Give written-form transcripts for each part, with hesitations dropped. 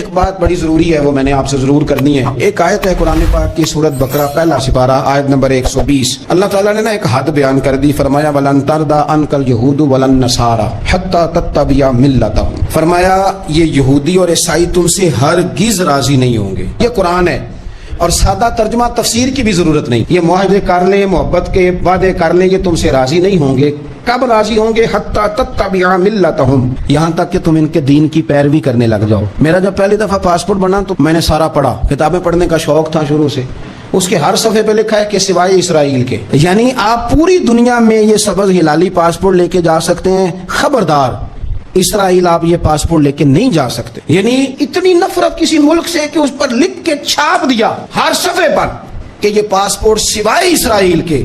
ایک بات بڑی ضروری ہے، وہ میں نے آپ سے ضرور کرنی ہے۔ ایک آیت ہے قرآن پاک کی سورۃ بقرہ پہلا سپارہ آیت نمبر 120۔ اللہ تعالیٰ نے ایک حد بیان کر دی، فرمایا وَلَن تَرْضَىٰ عَنْكَ الْيَهُودُ وَلَا النَّصَارَىٰ حَتَّىٰ تَتَّبِعَ مِلَّتَهُمْ۔ فرمایا یہ یہودی اور عیسائی تم سے ہرگز راضی نہیں ہوں گے۔ یہ قرآن ہے اور سادہ ترجمہ تفسیر کی بھی ضرورت نہیں۔ یہ معاہدے کر لیں، محبت کے وعدے کر لیں، یہ تم سے راضی نہیں ہوں گے۔ کب راضی ہوں گے؟ حتی تتبع ملتہم، یہاں تک کہ تم ان کے دین کی پیروی کرنے لگ جاؤ۔ میرا جب پہلی دفعہ پاسپورٹ بنا تو میں نے سارا پڑھا، کتابیں پڑھنے کا شوق تھا شروع سے۔ اس کے ہر صفحے پہ لکھا ہے کہ سوائے اسرائیل کے، یعنی آپ پوری دنیا میں یہ سبز ہلالی پاسپورٹ لے کے جا سکتے ہیں، خبردار اسرائیل آپ یہ پاسپورٹ لے کے نہیں جا سکتے۔ یعنی اتنی نفرت کسی ملک سے کہ اس پر لکھ کے چھاپ دیا ہر صفحے پر کہ یہ پاسپورٹ سوائے اسرائیل کے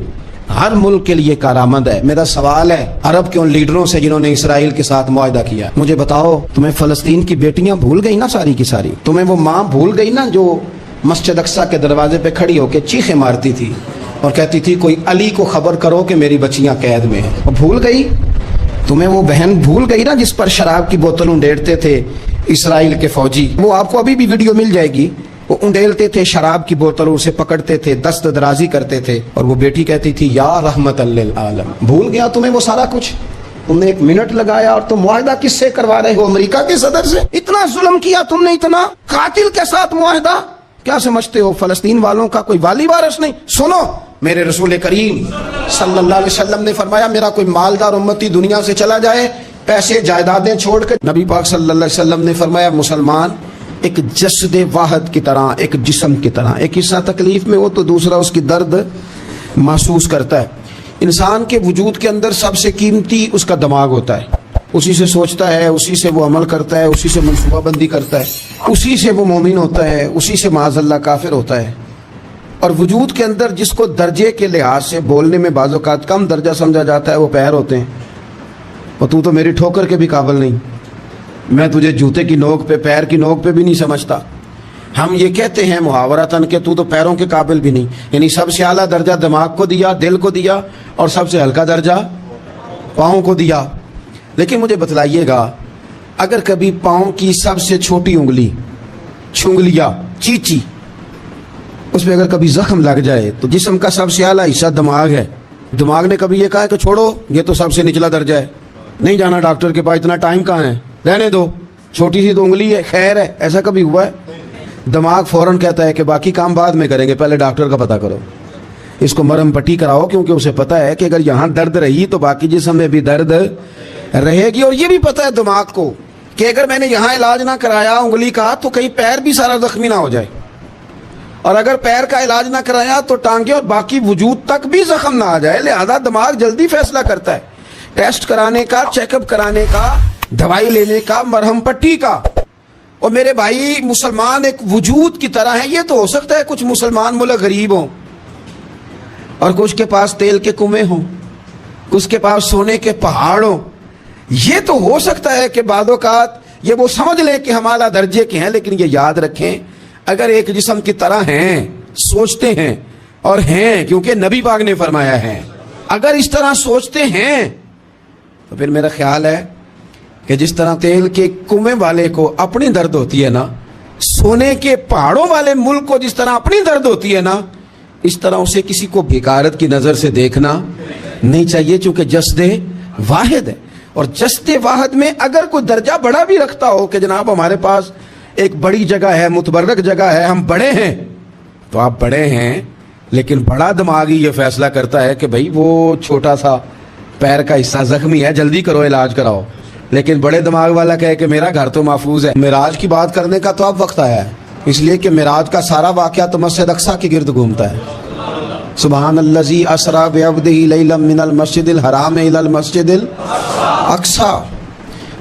ہر ملک کے لیے کارآمد ہے۔ میرا سوال ہے عرب کے ان لیڈروں سے جنہوں نے اسرائیل کے ساتھ معاہدہ کیا، مجھے بتاؤ تمہیں فلسطین کی بیٹیاں بھول گئی نا ساری کی ساری؟ تمہیں وہ ماں بھول گئی نا جو مسجد اقصیٰ کے دروازے پہ کھڑی ہو کے چیخیں مارتی تھی اور کہتی تھی کوئی علی کو خبر کرو کہ میری بچیاں قید میں ہیں؟ وہ بھول گئی؟ تمہیں وہ بہن بھول گئی نا جس پر شراب کی بوتل انڈیلتے تھے اسرائیل کے فوجی؟ وہ آپ کو ابھی بھی ویڈیو مل جائے گی، وہ انڈیلتے تھے شراب کی بوتل، اسے پکڑتے تھے، دست درازی کرتے تھے، اور وہ بیٹی کہتی تھی یا رحمت للعالم۔ بھول گیا تمہیں وہ سارا کچھ؟ تم نے ایک منٹ لگایا اور تم معاہدہ کس سے کروا رہے ہو؟ امریکہ کے صدر سے؟ اتنا ظلم کیا تم نے، اتنا قاتل کے ساتھ معاہدہ؟ کیا سمجھتے ہو فلسطین والوں کا کوئی والی وارث نہیں؟ سنو، میرے رسول کریم صلی اللہ علیہ وسلم نے فرمایا میرا کوئی مالدار امتی دنیا سے چلا جائے پیسے جائیدادیں چھوڑ کر، نبی پاک صلی اللہ علیہ وسلم نے فرمایا مسلمان ایک جسد واحد کی طرح، ایک جسم کی طرح، ایک حصہ تکلیف میں ہو تو دوسرا اس کی درد محسوس کرتا ہے۔ انسان کے وجود کے اندر سب سے قیمتی اس کا دماغ ہوتا ہے، اسی سے سوچتا ہے، اسی سے وہ عمل کرتا ہے، اسی سے منصوبہ بندی کرتا ہے، اسی سے وہ مومن ہوتا ہے، اسی سے معاذ اللہ کافر ہوتا ہے۔ اور وجود کے اندر جس کو درجے کے لحاظ سے بولنے میں بعض اوقات کم درجہ سمجھا جاتا ہے وہ پیر ہوتے ہیں۔ اور تو میری ٹھوکر کے بھی قابل نہیں، میں تجھے جوتے کی نوک پہ، پیر کی نوک پہ بھی نہیں سمجھتا۔ ہم یہ کہتے ہیں محاورتاً کہ تو پیروں کے قابل بھی نہیں، یعنی سب سے اعلیٰ درجہ دماغ کو دیا، دل کو دیا، اور سب سے ہلکا درجہ پاؤں کو دیا۔ لیکن مجھے بتلائیے گا اگر کبھی پاؤں کی سب سے چھوٹی انگلی چھنگلیا چیچی اس پہ اگر کبھی زخم لگ جائے تو جسم کا سب سے اعلیٰ حصہ دماغ ہے، دماغ نے کبھی یہ کہا ہے کہ چھوڑو یہ تو سب سے نچلا درجہ ہے، نہیں جانا ڈاکٹر کے پاس، اتنا ٹائم کہاں ہے، رہنے دو، چھوٹی سی تو انگلی ہے، خیر ہے؟ ایسا کبھی ہوا ہے؟ دماغ فوراً کہتا ہے کہ باقی کام بعد میں کریں گے، پہلے ڈاکٹر کا پتہ کرو، اس کو مرہم پٹی کراؤ، کیونکہ اسے پتہ ہے کہ اگر یہاں درد رہی تو باقی جسم میں بھی درد رہے گی۔ اور یہ بھی پتہ ہے دماغ کو کہ اگر میں نے یہاں علاج نہ کرایا انگلی کا تو کہیں پیر بھی سارا زخمی نہ ہو جائے، اور اگر پیر کا علاج نہ کرایا تو ٹانگیں اور باقی وجود تک بھی زخم نہ آ جائے۔ لہذا دماغ جلدی فیصلہ کرتا ہے، ٹیسٹ کرانے کا، چیک اپ کرانے کا، دوائی لینے کا، مرہم پٹی کا۔ اور میرے بھائی مسلمان ایک وجود کی طرح ہیں۔ یہ تو ہو سکتا ہے کچھ مسلمان ملک غریب ہوں اور کچھ کے پاس تیل کے کنویں ہوں، کچھ کے پاس سونے کے پہاڑ ہوں، یہ تو ہو سکتا ہے کہ بعض اوقات یہ وہ سمجھ لیں کہ ہم اعلیٰ درجے کے ہیں، لیکن یہ یاد رکھیں اگر ایک جسم کی طرح ہیں، سوچتے ہیں اور ہیں، کیونکہ نبی پاک نے فرمایا ہے، اگر اس طرح سوچتے ہیں تو پھر میرا خیال ہے کہ جس طرح تیل کے کنویں والے کو اپنی درد ہوتی ہے نا، سونے کے پہاڑوں والے ملک کو جس طرح اپنی درد ہوتی ہے نا، اس طرح اسے کسی کو بھکارت کی نظر سے دیکھنا نہیں چاہیے، چونکہ جسد واحد ہے۔ اور جسد واحد میں اگر کوئی درجہ بڑا بھی رکھتا ہو کہ جناب ہمارے پاس ایک بڑی جگہ ہے، متبرک جگہ ہے، ہم بڑے ہیں، تو آپ بڑے ہیں، لیکن بڑا دماغ ہی یہ فیصلہ کرتا ہے کہ بھائی وہ چھوٹا سا پیر کا حصہ زخمی ہے، جلدی کرو علاج کراؤ۔ لیکن بڑے دماغ والا کہے کہ میرا گھر تو محفوظ ہے۔ معراج کی بات کرنے کا تو اب وقت آیا ہے، اس لیے کہ معراج کا سارا واقعہ تو مسجد اقصیٰ کے گرد گھومتا ہے۔ سبحان الذی اسریٰ بعبدہ لیلا من المسجد الحرام الی المسجد الاقصیٰ۔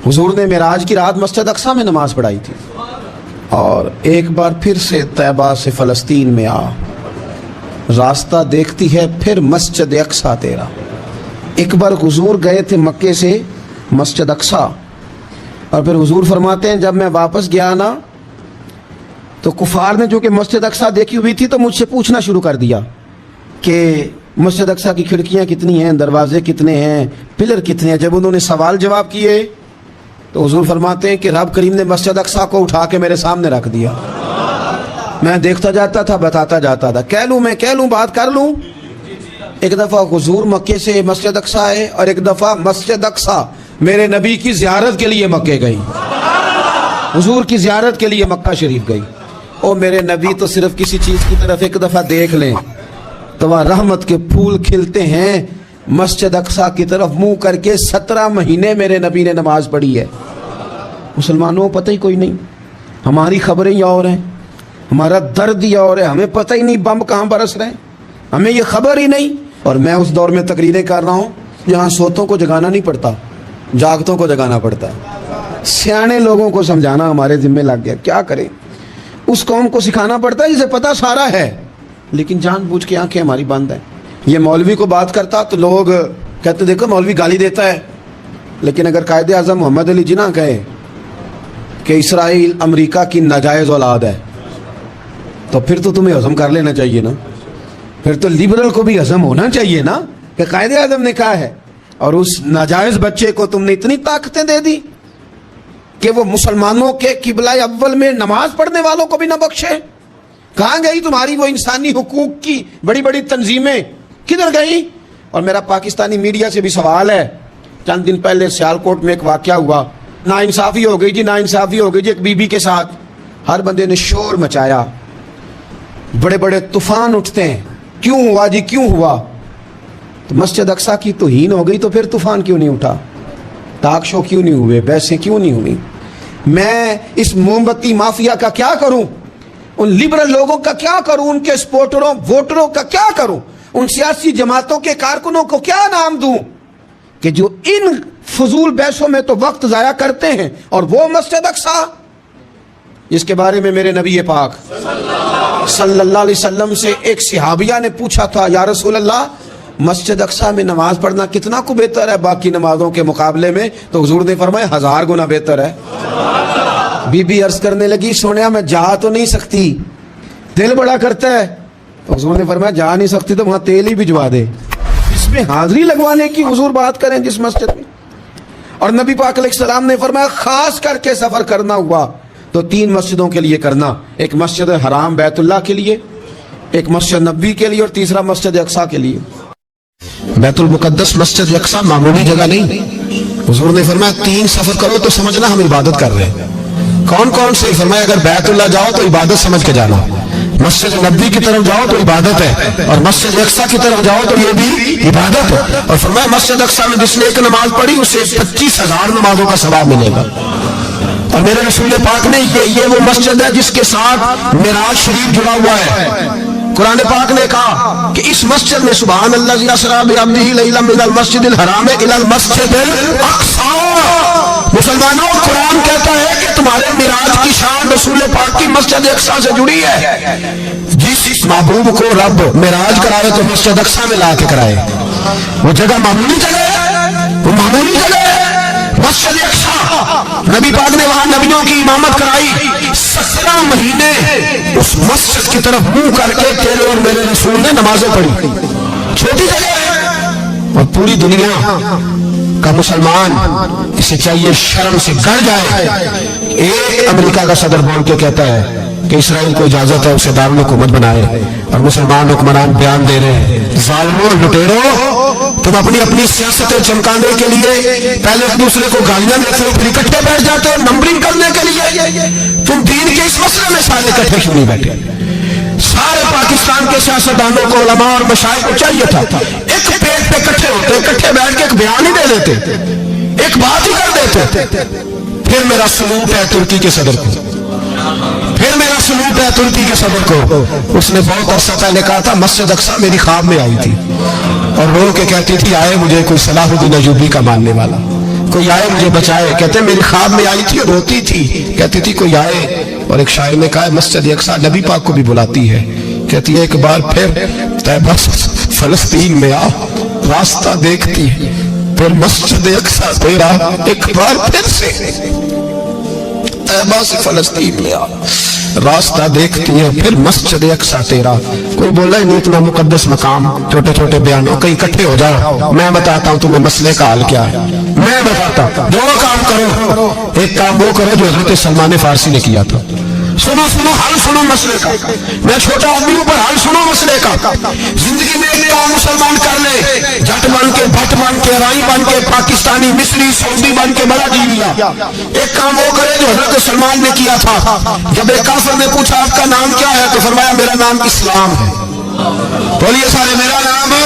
حضور نے معراج کی رات مسجد اقصیٰ میں نماز پڑھائی تھی، اور ایک بار پھر سے طیبہ سے فلسطین میں آ، راستہ دیکھتی ہے پھر مسجد اقصیٰ تیرا۔ ایک بار حضور گئے تھے مکے سے مسجد اقصیٰ، اور پھر حضور فرماتے ہیں جب میں واپس گیا نا تو کفار نے جو کہ مسجد اقصیٰ دیکھی ہوئی تھی تو مجھ سے پوچھنا شروع کر دیا کہ مسجد اقصیٰ کی کھڑکیاں کتنی ہیں، دروازے کتنے ہیں، پلر کتنے ہیں۔ جب انہوں نے سوال جواب کیے تو हुजूर फरमाते हैं कि रब करीम ने मस्जिद अक्सा को उठा के मेरे सामने रख दिया, मैं देखता जाता था, बताता जाता था, कह लूं बात कर लूं। एक दफ़ा हुजूर मक्के से मस्जिद अक्सा आए और एक दफ़ा मस्जिद अक्सा मेरे नबी की ज़ियारत के लिए मक्के गई, हुजूर की ज़ियारत के लिए मक्का शरीफ गई। ओ मेरे नबी तो सिर्फ किसी चीज़ की तरफ एक दफ़ा देख लें तो वहाँ रहमत के फूल खिलते हैं। मस्जिद अक्सा की तरफ मुंह करके 17 महीने मेरे नबी ने नमाज पढ़ी है। मुसलमानों को पता ही कोई नहीं, हमारी खबरें ही और हैं, हमारा दर्द ही और है, हमें पता ही नहीं बम कहाँ बरस रहे हैं, हमें ये खबर ही नहीं। और मैं उस दौर में तकरीरें कर रहा हूँ जहाँ सोतों को जगाना नहीं पड़ता, जागतों को जगाना पड़ता है। सियाने लोगों को समझाना हमारे जिम्मे लग गया, क्या करें। उस कौम को सिखाना पड़ता है जिसे पता सारा है, लेकिन जानबूझ के आंखें हमारी बंद है। ये मौलवी को बात करता तो लोग कहते देखो मौलवी गाली देता है, लेकिन अगर कायदे आज़म मोहम्मद अली जिन्ना कहे कि इसराइल अमेरिका की नाजायज़ औलाद है तो फिर तो तुम्हें हज़म कर लेना चाहिए ना, फिर तो लिबरल को भी हज़म होना चाहिए ना कि कायदे आज़म ने कहा है। और उस नाजायज़ बच्चे को तुमने इतनी ताकतें दे दी कि वो मुसलमानों के किबला अव्वल में नमाज पढ़ने वालों को भी न बख्शे। कहाँ गई तुम्हारी वो इंसानी हुकूक की बड़ी बड़ी तंजीमें, किधर गई? और मेरा पाकिस्तानी मीडिया से भी सवाल है, चंद दिन पहले सियालकोट में एक वाक़या हुआ, नाइंसाफ़ी हो गई जी, नाइंसाफ़ी हो गई जी एक बीबी के साथ। हर बंदे ने शोर मचाया, बड़े बड़े तूफान उठते हैं, क्यों हुआ जी, क्यों हुआ? तो मस्जिद अक्सा की तौहीन हो गई तो फिर तूफान क्यों नहीं उठा, टाक शो क्यों नहीं हुए, बहसें क्यों नहीं हुई? मैं इस मोमबत्ती माफिया का क्या करूं, उन लिबरल लोगों का क्या करूं, उनके सपोर्टरों वोटरों का क्या करूं, उन सियासी जमातों के कारकुनों को क्या नाम दूं कि जो इन फजूल बहसों में तो वक्त जाया करते हैं। और वो मस्जिद अक्सा जिसके बारे में मेरे नबी पाक सल्लल्लाहु अलैहि वसल्लम से एक सहाबिया ने पूछा था, या रसूल अल्लाह मस्जिद अक्सा में नमाज पढ़ना कितना को बेहतर है बाकी नमाजों के मुकाबले में? तो हुजूर ने फरमाया 1000 गुना बेहतर है। बीबी अर्ज करने लगी, सोनिया मैं जा तो नहीं सकती, दिल बड़ा करता है। तो हुजूर ने फरमाया जा नहीं सकती तो वहां तेल ही भिजवा दे। इसमें हाजिरी लगवाने की हुजूर बात करें जिस मस्जिद में। और नबी पाक अलैहिस्सलाम ने फरमाया खास करके सफर करना हुआ तो 3 मस्जिदों के लिए करना, एक मस्जिद हराम बैतुल्लाह के लिए, एक मस्जिद नबवी के लिए और तीसरा मस्जिद अक्सा के लिए। बैतुल मुकद्दस मस्जिद अक्सा मामूली जगह नहीं। हुजूर ने फरमाया 3 सफर करो तो समझना हम इबादत कर रहे हैं। कौन कौन से? फरमाया अगर बैतुल्लाह जाओ तो इबादत समझ के जाना, मस्जिद नबवी की तरफ जाओ तो इबादत है, और मस्जिद अक्सा की तरफ जाओ तो ये भी इबादत है। और फरमाया मस्जिद अक्सा में जिसने एक नमाज पढ़ी उसे 25,000 नमाजों का सवाब मिलेगा। और मेरे रसूल पाक ने ये वो मस्जिद है जिसके साथ मिराज शरीफ जुड़ा हुआ है। कुरान पाक ने कहा कि इस मस्जिद में सुभान अल्लाह असरा बिअब्दिही लैलन मिनल मस्जिदिल हराम इलल मस्जिदिल अक्सा। मुसलमानों, कुरान कहता है कि तुम्हारे मिराज की शान रसूल पाक की मस्जिद अक्सा से जुड़ी है। जिस महबूब को रब मिराज कराए तो मस्जिद अक्सा में ला के कराए। वो जगह मामूली जगह है, वो मामूली जगह है मस्जिद अक्सा। नबी पाक ने वहां नबियों की इमामत कराई। 17 महीने उस मस्जिद की तरफ मुंह करके तेरे और मेरे रसूल ने नमाजें पढ़ी। छोटी जगह है और पूरी दुनिया का मुसलमान इसे चाहिए शर्म से गड़ जाए। एक अमेरिका का सदर बोल के कहता है कि इसराइल को इजाजत है उसे दारुल हुकूमत बनाए, और मुसलमान हुक्मरान बयान दे रहे हैं जालिमों लुटेरों, तुम अपनी अपनी सियासतें चमकाने के लिए पहले एक दूसरे को गालियां देते हो, फिर इकट्ठे बैठ जाते हो नंबरिंग करने के लिए। तुम दीन के इस मसले में सारे इकट्ठे क्यों नहीं बैठे? सारे पाकिस्तान के सियासतदानों को, उलमा और मशाइख को चाहिए था एक पेट पे इकट्ठे होते, इकट्ठे बैठ के एक बयान ही दे देते, एक बात ही कर देते। फिर मेरा सलूट है तुर्की के सदर को, फिर मेरा सलूट है तुर्की के सदर को। उसने बहुत अरसा पहले कहा था मस्जिद अक्सा मेरी ख्वाब में आई थी और रो के कहती थी आए मुझे कोई सलाहुद्दीन अय्यूबी का मानने वाला, कोई आए मुझे बचाए। कहते मेरी ख्वाब में आई थी, रोती थी, कहती थी कोई आए। और एक शायर ने कहा मस्जिद अक्सा नबी पाक को भी बुलाती है, कहती है एक बार फिर तैयबा फलस्तीन में आ, रास्ता देखती है फिर मस्जिद अक्सा तेरा, एक बार फिर से तैयबा से फलस्तीन में आ, रास्ता देखती है फिर मस्जिद अक्सा तेरा। کوئی بولا ہی نہیں اتنا مقدس مقام، چھوٹے چھوٹے بیانوں کہیں اکٹھے ہو جاؤ، میں بتاتا ہوں تمہیں مسئلے کا حل کیا ہے، میں بتاتا ہوں۔ دو کام کرو، ایک کام وہ کرو جو حضرت سلمان فارسی نے کیا تھا، سنو حل سنو مسئلے کا، میں چھوٹا آدمی ہوں پر حل سنو مسئلے کا۔ زندگی میں ایک کام مسلمان کر لے، جٹ بن کے، بھٹ بن کے، رائی بن کے، پاکستانی، مصری، سعودی بن کے بڑا جی لیا، ایک کام وہ کرے جو حضرت سلمان نے کیا تھا۔ جب ایک کافر نے پوچھا آپ کا نام کیا ہے تو فرمایا میرا نام اسلام ہے۔ بولیے سارے میرا نام ہے۔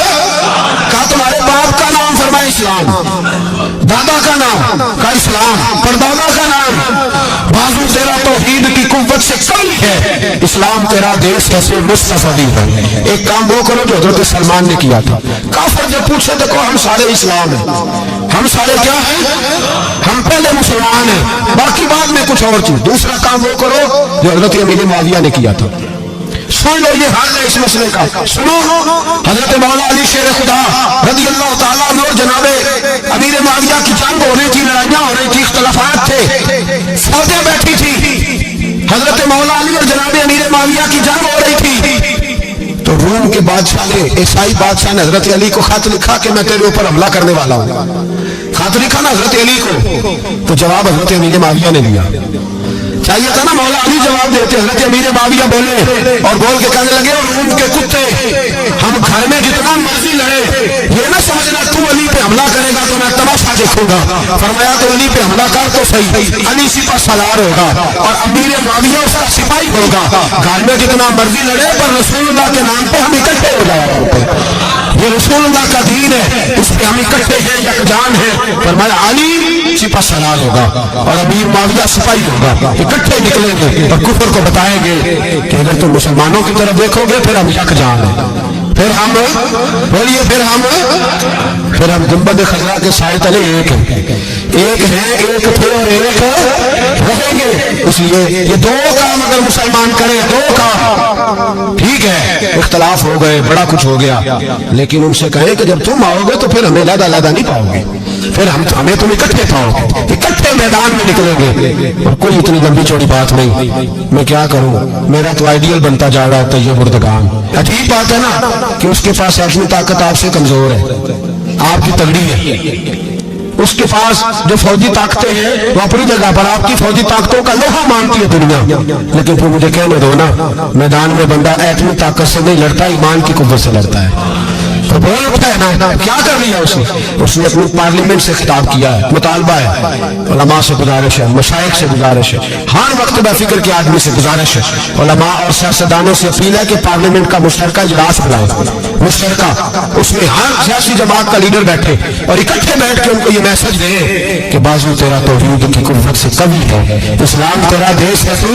کہا تمہارے باپ کا نام؟ فرمایا اسلام۔ دادا کا نام؟ کہا اسلام۔ پردادا کا نام؟ بازو تیرا توحید کی قوت سے کم ہے، اسلام تیرا دیش ہے سے مستفیض ہے۔ ایک کام وہ کرو جو حضرت سلمان نے کیا تھا۔ کافر جب پوچھے تو کہو ہم سارے اسلام ہیں، ہم سارے کیا ہیں؟ ہم پہلے مسلمان ہیں، باقی بعد میں کچھ اور چیز۔ دوسرا کام وہ کرو جو حضرت امیر معاویہ نے کیا تھا۔ سن لو یہ حل ہے اس مسئلے کا، سنو۔ حضرت مولا علی شیر خدا رضی اللہ تعالیٰ عنہ جناب امیر معاویہ کی جنگ ہو رہی تھی، لڑائیاں ہو رہی تھی، اختلافات تھے، فوجیں بیٹھی تھی، حضرت مولا علی اور جناب امیر معاویہ کی جنگ ہو رہی تھی۔ تو روم کے بادشاہ نے، عیسائی بادشاہ نے حضرت علی کو خط لکھا کہ میں تیرے اوپر حملہ کرنے والا ہوں۔ خط لکھا نا حضرت علی کو، تو جواب حضرت امیر معاویہ نے دیا۔ چاہیے تھا نا مولا علی جواب دیتے، حضرت امیر معاویہ بولے اور بول کے کہنے لگے روم کے کتے، ہم گھر میں جتنا مرضی لڑے، یہ نہ سمجھنا تو علی پہ حملہ کرے گا تو میں تماشا دیکھوں گا۔ فرمایا تو علی پہ حملہ کر تو صحیح، علی سپہ سالار ہوگا اور امیر معاویہ اس کا سپاہی ہوگا، گھر میں جتنا مرضی لڑے پر رسول اللہ کے نام پہ ہم اکٹھے ہو جائے، یہ رسول اللہ کا دین ہے، اس پہ ہم اکٹھے ہیں، یکجان ہیں۔ فرمایا علی سپہ سالار ہوگا اور امیر معاویہ سپاہی ہوگا، اکٹھے نکلیں گے اور کفر کو بتائیں گے کہ اگر تم مسلمانوں کی طرف دیکھو گے پھر ہم یکجان ہیں، پھر ہم بولیے پھر ہم گنبد خضرا کے سائے تلے ایک ہیں، ایک ہیں، ایک تھے اور ایک رہیں گے۔ اس لیے یہ دو کام اگر مسلمان کریں، دو کام ٹھیک ہے، اختلاف ہو گئے، بڑا کچھ ہو گیا، لیکن ان سے کہیں کہ جب تم آؤ گے تو پھر ہمیں علیحدہ علیحدہ نہیں پاؤ گے، پھر ہمیں تم اکٹھے پاؤ گے، اکٹھے میدان میں نکلیں گے۔ اور کوئی اتنی لمبی چوڑی بات نہیں، میں کیا کروں، میرا تو آئیڈیل بنتا جا رہا ہے طیب اردگان۔ عجیب بات ہے نا کہ اس کے پاس اپنی طاقت آپ سے کمزور ہے، آپ کی تگڑی ہے، اس کے پاس جو فوجی طاقتیں ہیں وہ اپنی جگہ پر آپ کی فوجی طاقتوں کا لوہا مانتی ہے دنیا، لیکن پھر مجھے کہنے دو نا، میدان میں بندہ ایٹمی طاقت سے نہیں لڑتا، ایمان کی قوت سے لڑتا ہے۔ تو بول اٹھتا ہے نا، کیا کر لیا اس نے اپنی پارلیمنٹ سے خطاب کیا ہے، مطالبہ ہے، علماء سے گزارش ہے، مشائخ سے گزارش ہے، ہر وقت بے فکر کے آدمی سے گزارش ہے، علماء اور سیاستدانوں سے اپیل ہے کہ پارلیمنٹ کا مشترکہ اجلاس بلائیں، مشترکہ، اس میں ہر سیاسی جماعت کا لیڈر بیٹھے اور اکٹھے بیٹھ کے ان کو یہ میسج دے کہ بازو تیرا توحید کی قوت سے کمی ہے، اسلام تیرا دیش ہے، تو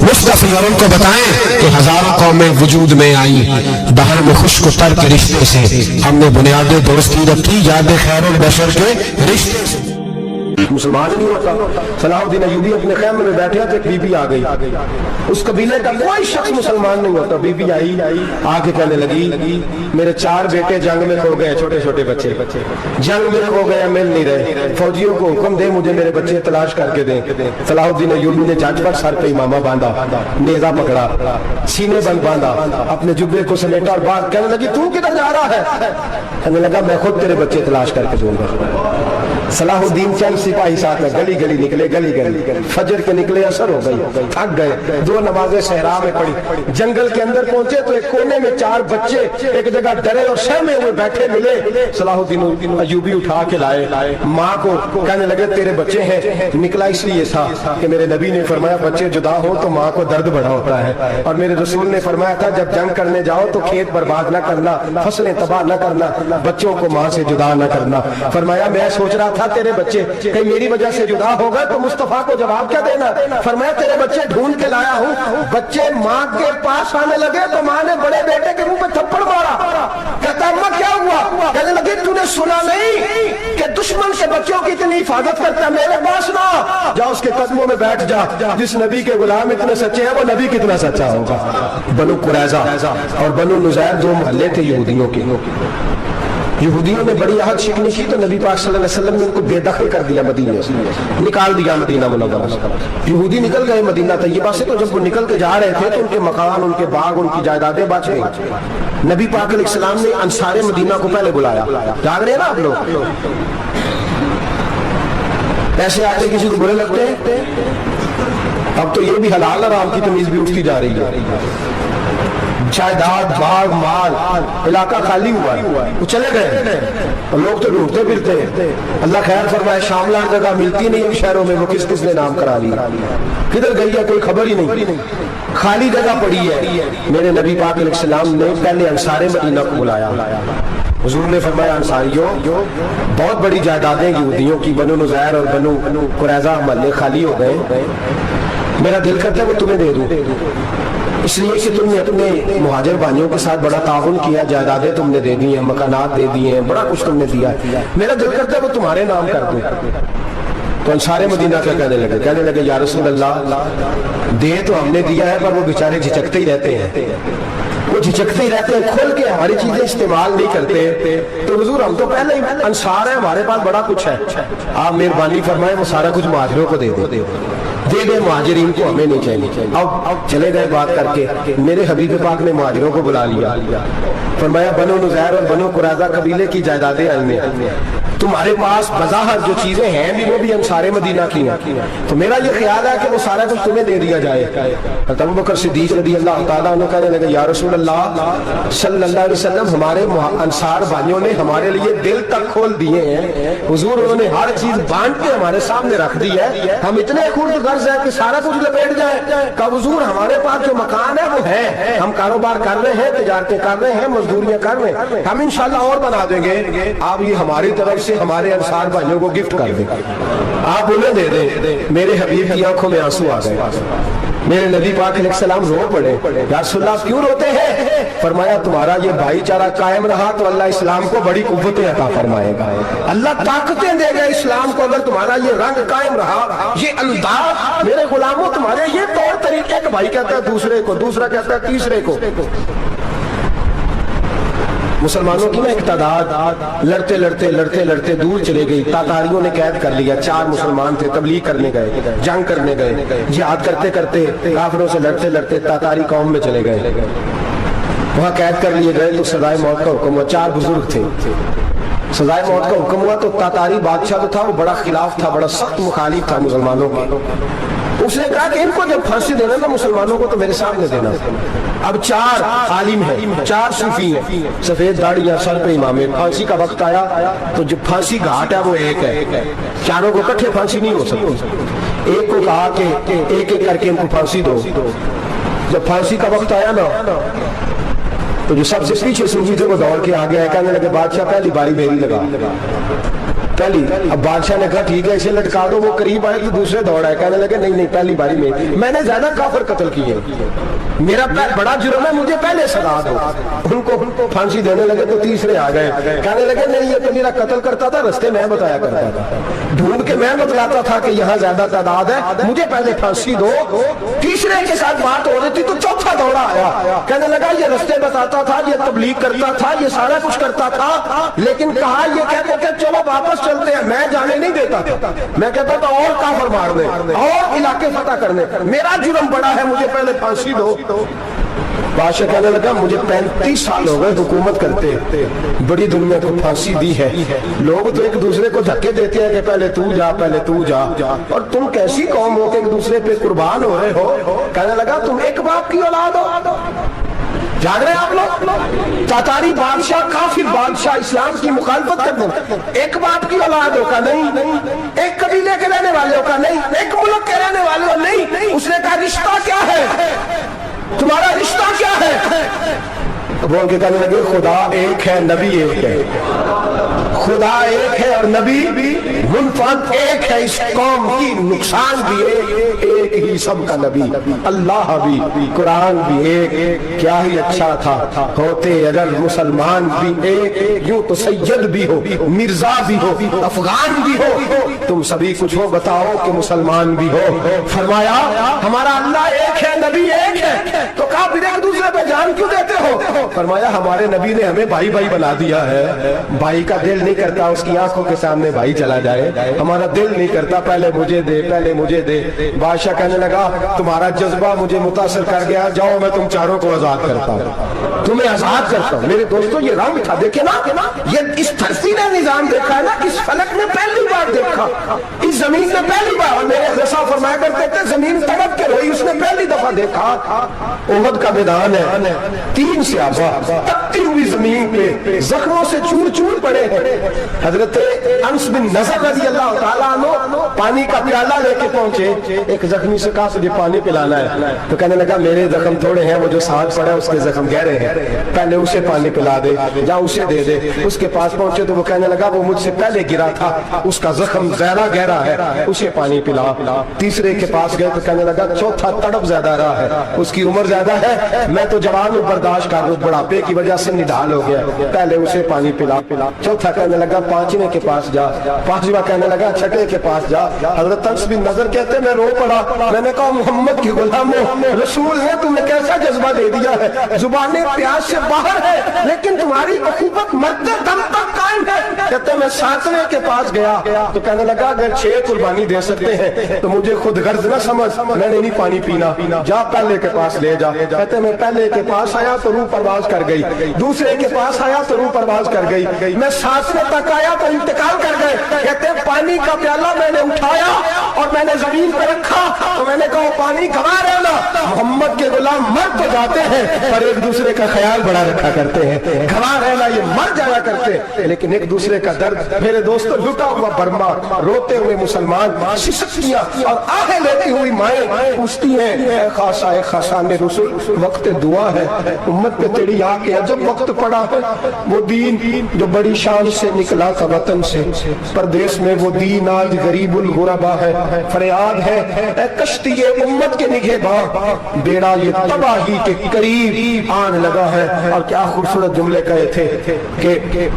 مصطفی، اور ان کو بتائیں کہ ہزاروں قومیں وجود میں آئیں، دہر میں خشک و تر کے رشتے سے ہم نے بنیادیں دوستی رکھی، یاد خیر البشر کے رشتے سے۔ مسلمان نہیں ہوتا۔ صلاح الدین ایوبی اپنے خیمے میں بیٹھے تھے، ایک بی بی آ گئی، اس قبیلے کا کوئی شخص مسلمان نہیں ہوتا، بی بی آئی، آ کے کہنے لگی میرے 4 بیٹے جنگ میں کھو گئے، چھوٹے چھوٹے بچے جنگ میں کھو گئے، مل نہیں رہے، فوجیوں کو حکم دے مجھے میرے بچے تلاش کر کے دیں۔ صلاح الدین ایوبی نے جھٹ پر سر پہ امامہ باندھا، نیزہ پکڑا، سینے بند باندھا، اپنے جبے کو سمیٹا اور بات کہنے لگی تو کدھر جا رہا ہے؟ کہنے لگا میں خود تیرے بچے تلاش کر کے دوں گا۔ صلاح الدین چند سپاہی ساتھ میں گلی گلی نکلے، گلی گلی فجر کے نکلے، اثر ہو گئی، تھک گئے، 2 نمازیں صحرا میں پڑھی، جنگل کے اندر پہنچے تو ایک کونے میں 4 بچے ایک جگہ ڈرے اور سہمے ہوئے بیٹھے ملے، صلاح الدین ایوبی اٹھا کے لائے، ماں کو کہنے لگے تیرے بچے ہیں، نکلا اس لیے تھا کہ میرے نبی نے فرمایا بچے جدا ہو تو ماں کو درد بڑا ہوتا ہے، اور میرے رسول نے فرمایا تھا جب جنگ کرنے جاؤ تو کھیت برباد نہ کرنا، فصلیں تباہ نہ کرنا، بچوں کو ماں سے جدا نہ کرنا۔ فرمایا میں سوچ رہا تھا تیرے بچے کہ میری وجہ سے جدا ہو گئے تو مصطفیٰ کو جواب کیا دینا؟ فرمایا تیرے بچے ڈھونڈ کے لایا ہوں۔ بچے ماں کے پاس آنے لگے تو ماں نے بڑے بیٹے کے منہ پہ تھپڑ مارا، کہتا اماں کیا ہوا؟ کہنے لگے تو نے سنا نہیں کہ دشمن سے بچوں کی اتنی حفاظت کرتا ہے؟ میرے پاس نہ جا، اس کے قدموں میں بیٹھ جا، جس نبی کے غلام اتنے سچے ہیں وہ نبی کتنا سچا ہوگا۔ بنو قریظہ اور بنو نذیر 2 محلے تھے یہودیوں کے، یہودیوں نے بڑی عہد شکنی کی تو نبی پاک صلی اللہ علیہ وسلم نے ان کو بے دخل کر دیا، مدینے سے نکال دیا مدینہ منورہ سے۔ یہودی نکل گئے مدینہ طیبہ سے، تو جب وہ نکل کے جا رہے تھے تو ان کے مکان، ان کے باغ، ان کی جائیدادیں بچ گئی۔ نبی پاک علیہ السلام نے انصار مدینہ کو پہلے بلایا، جاگ رہے ہیں نا آپ لوگ؟ ایسے آتے کسی کو برے لگتے ہیں؟ اب تو یہ بھی حلال حرام کی تمیز بھی اٹھتی جا رہی ہے۔ جائیداد، باغ، مال، علاقہ خالی ہوا ہے، وہ چلے گئے اور لوگ تو ڈھونڈتے پھرتے ہیں۔ اللہ خیر فرمائے، شاملان جگہ ملتی نہیں ان شہروں میں، وہ کس کس نے نام کرا لیا، کدھر گئی ہے کوئی خبر ہی نہیں، خالی جگہ پڑی ہے۔ میرے نبی پاک علیہ السلام نے پہلے انصار مدینہ کو بلایا۔ حضور نے فرمایا انصاریوں، بہت بڑی جائیدادیں یہودیوں کی، بنو نذیر اور بنو قریظہ محلے خالی ہو گئے، میرا دل کرتا ہے وہ تمہیں دے دوں، اس لیے کہ تم نے اپنے مہاجر بھائیوں کے ساتھ بڑا تعاون کیا، جائیدادیں تم نے دے دی ہیں، مکانات دے دیے ہیں، بڑا کچھ تم نے دیا ہے، میرا دل کرتا ہے وہ تمہارے نام کر دوں۔ تو انصار مدینہ کیا کہنے لگے یا رسول اللہ، دے تو ہم نے دیا ہے پر وہ بیچارے جھجکتے ہی رہتے ہیں، وہ جھجکتے ہی رہتے ہیں، کھول کے ہماری چیزیں استعمال نہیں کرتے۔ تو حضور ہم تو پہلے ہی انصار ہیں، ہمارے پاس بڑا کچھ ہے، آپ مہربانی فرمائیں وہ سارا کچھ مہاجروں کو دے دے مہاجرین کو، ہمیں نہیں چاہیے۔ اب چلے گئے بات کر کے، میرے حبیب پاک نے مہاجروں کو بلا لیا، فرمایا بنو نذیر اور بنو قریظہ قبیلے کی جائیدادیں آئی ہیں، تمہارے پاس بظاہر جو چیزیں ہیں بھی وہ بھی انصار مدینہ کی ہیں، تو میرا یہ خیال ہے کہ وہ سارا کچھ تمہیں دے دیا جائے۔ حضرت ابوبکر صدیق رضی اللہ تعالیٰ عنہ کہنے لگے یا رسول اللہ صلی اللہ علیہ وسلم، ہمارے انصار بھائیوں نے ہمارے لیے دل تک کھول دیے ہیں، حضور انہوں نے ہر چیز بانٹ کے ہمارے سامنے رکھ دی ہے، ہم اتنے خرد غرض ہیں کہ سارا کچھ لپیٹ جائے۔ کہ حضور ہمارے پاس جو مکان ہے وہ ہے، ہم کاروبار کر رہے ہیں، تجارتیں کر رہے ہیں، مزدوریاں کر رہے ہیں، ہم انشاءاللہ اور بنا دیں گے، آپ یہ ہماری طرف سے ہمارے انصار بھائیوں کو گفٹ کر دیں، آپ انہیں دے دیں۔ میرے حبیب کی آنکھوں میں آنسو آ گئے، میرے نبی پاک علیہ السلام رو پڑے، یا رسول اللہ کیوں روتے ہیں؟ فرمایا تمہارا یہ بھائی چارہ قائم رہا تو اللہ اسلام کو بڑی قوتیں عطا فرمائے گا، اللہ طاقتیں دے گا اسلام کو، اگر تمہارا یہ رنگ قائم رہا، یہ انداز، میرے غلاموں تمہارے یہ طور طریقے، کہ بھائی کہتا ہے دوسرے کو، دوسرا کہتا ہے تیسرے کو۔ مسلمانوں کی نا ایک تعداد لڑتے لڑتے لڑتے لڑتے دور چلے گئی، تاتاریوں نے قید کر لیا، 4 مسلمان تھے، تبلیغ کرنے گئے، جنگ کرنے گئے، جہاد کرتے کرتے کافروں سے لڑتے لڑتے تاتاری قوم میں چلے گئے، وہاں قید کر لیے گئے، تو سزائے موت کا حکم ہوا، 4 بزرگ تھے، سزائے موت کا حکم ہوا، تو تاتاری بادشاہ جو تھا وہ بڑا خلاف تھا، بڑا سخت مخالف تھا مسلمانوں کا، اس نے کہا کہ ان کو جب پھانسی دینا نا مسلمانوں کو تو میرے سامنے دینا۔ اب 4 عالم ہیں، 4 صوفی ہیں، سفید داڑیاں، سر پہ امامے، پھانسی کا وقت آیا تو جو پھانسی گھاٹ ہے وہ ایک ہے، چاروں کو اکٹھے پھانسی نہیں ہو سکتی، ایک کو کہا کہ ایک ایک کر کے ان کو پھانسی دو۔ جب پھانسی کا وقت آیا نا تو جو سب سے پیچھے صوفی تھے وہ دوڑ کے آگے آئے، کہنے لگے بادشاہ پہلی باری میری لگا پہلی۔ اب بادشاہ نے کہا ٹھیک ہے اسے لٹکا دو، وہ قریب آئے تو دوسرے دوڑ آئے، کہنے لگے نہیں پہلی باری میں نے زیادہ کافر قتل کیے، میرا بڑا جرم ہے، مجھے پہلے سزا دو۔ ان کو پھانسی دینے لگے تو تیسرے آ گئے، کہنے لگے نہیں یہ تو میرا قتل کرتا تھا، رستے میں بتایا کرتا تھا، ڈھونڈ کے میں بتلاتا تھا کہ یہاں زیادہ تعداد ہے، مجھے پہلے پھانسی دو۔ تیسرے کے ساتھ بات ہو رہی تھی تو چوتھا دوڑا آیا، کہنے لگا یہ رستے بتاتا تھا، یہ تبلیغ کرتا تھا، یہ سارا کچھ کرتا تھا، لیکن کہا یہ کہتے کہ چلو واپس چلتے ہیں، میں جانے نہیں دیتا تھا، میں کہتا تھا اور کافر مارنے اور علاقے فتح کرنے، میرا جرم بڑا ہے، مجھے پہلے پھانسی دو۔ بادشاہ کہنے لگا مجھے 35 سال ہو گئے حکومت کرتے، بڑی دنیا کو پھانسی دی ہے، لوگ تو ایک دوسرے کو دھکے دیتے ہیں کہ پہلے تو جا پہلے تو جا، اور تم کیسی قوم ہو کہ ایک دوسرے پہ قربان ہو رہے ہو؟ کہنے لگا تم ایک باپ کی اولاد ہو، جان رہے آپ لوگ؟ تاتاری بادشاہ، کافر بادشاہ، اسلام کی مخالفت کرنے، ایک باپ کی اولاد ہو کا نہیں، ایک قبیلے کے رہنے والے ہو کا نہیں، ایک ملک کے رہنے والے ہو نہیں۔ اس نے کہا رشتہ کیا ہے تمہارا، رشتہ کیا ہے؟ بول کے کہنے لگے خدا ایک ہے، نبی ایک ہے، خدا ایک ہے اور نبی منفرد ایک ہے، اس قوم کی نقصان بھی ایک ہی، سب کا نبی اللہ بھی، قرآن بھی ایک، کیا ہی اچھا تھا ہوتے اگر مسلمان بھی ایک، یوں تو سید بھی ہو، مرزا بھی ہو، افغان بھی ہو، تم سبھی کچھ ہو بتاؤ کہ مسلمان بھی ہو۔ فرمایا ہمارا اللہ ایک ہے، نبی ایک ہے، تو کہا پھر ایک دوسرے پہ جان کیوں دیتے ہو؟ فرمایا ہمارے نبی نے ہمیں بھائی بھائی بنا دیا ہے، بھائی کا دل نہیں کرتا اس کی آنکھوں کے سامنے بھائی چلا جائے، ہمارا دل نہیں کرتا پہلے مجھے دے پہلے مجھے دے۔ بادشاہ کہنے لگا تمہارا جذبہ مجھے متاثر کر گیا، جاؤ میں تم چاروں کو آزاد کرتا ہوں، تمہیں آزاد کرتا ہوں۔ میرے دوستو یہ رنگ تھا، دیکھیں نا یہ اس دھرتی نے نظام دیکھا ہے نا، اس فلک نے پہلی بار دیکھا، اس زمین نے پہلی بار، میرے رسا فرمایا کرتے تھے زمین تڑپ کے روئی، اس نے پہلی دفعہ دیکھا۔ احد کا میدان ہے، 3 صحابہ تپتی ہوئی زمین پہ زخموں سے چور چور پڑے ہیں۔ حضرت انس بن نضر رضی اللہ تعالیٰ عنہ پانی کا پیالہ لے کے پہنچے، ایک زخمی سے کہا تجھے پانی پلانا ہے، تو کہنے لگا میرے زخم تھوڑے ہیں، وہ جو ساتھ پڑا ہے اس کے زخم گہرے ہیں، پہلے اسے پانی پلا دے، جا اسے دے دے۔ اس کے پاس پہنچے تو وہ کہنے لگا وہ مجھ سے پہلے گرا تھا، اس کا زخم زیادہ گہرا ہے، اسے پانی پلا۔ تیسرے کے پاس گئے تو کہنے لگا چوتھا تڑپ زیادہ رہا ہے، اس کی عمر زیادہ ہے، میں تو جوان ہوں برداشت کر لوں، بڑھاپے کی وجہ سے نڈھال ہو گیا، پہلے اسے پانی پلا۔ چوتھا کہنے لگا پانچویں کے پاس جا، پانچواں کہنے لگا چھٹے کے پاس جا۔ حضرت انس بن نضر کہتے میں رو پڑا، میں نے کہا محمد کی غلاموں، رسول نے تمہیں کیسا جذبہ دے دیا ہے، زبانیں پیاس سے باہر ہے لیکن تمہاری اخوت مرتے دم تک قائم ہے۔ کہتے میں 7ویں کے پاس گیا تو کہنے لگا اگر 6 قربانی دے سکتے ہیں تو مجھے خود غرض نہ سمجھ، میں نے نہیں پانی پینا، جا پہلے کے پاس لے جا۔ کہتے میں پہلے کے پاس آیا تو روح پرواز کر گئی، دوسرے کے پاس آیا تو روح پرواز کر گئی، میں 7ویں تک آیا تو انتقال کر گئے۔ کہتے ہیں پانی کا پیالہ میں نے اٹھایا اور میں نے زمین پہ رکھا تو میں نے کہا پانی گھما رہنا، محمد کے غلام مر تو جاتے ہیں پر ایک دوسرے کا خیال بڑا رکھا کرتے ہیں، گھما رہنا یہ مر جایا کرتے لیکن ایک دوسرے کا درد۔ میرے دوستو لٹا ہوا برما، روتے ہوئے مسلمان، سسکیاں اور آہیں لیتی ہوئی مائیں پوچھتی ہیں اے خاصا اے خاصان رسول وقت دعا ہے، امت پہ تیری آ کے عجب وقت پڑا ہے، وہ دین جو بڑی شان سے نکلا تھا وطن سے، پردیس میں وہ دین آج غریب الغربا ہے، فریاد ہے اے کشتی امت کے نگہباں، بیڑا یہ تباہی کے قریب آن لگا ہے۔ اور کیا خوبصورت جملے کہے تھے کہ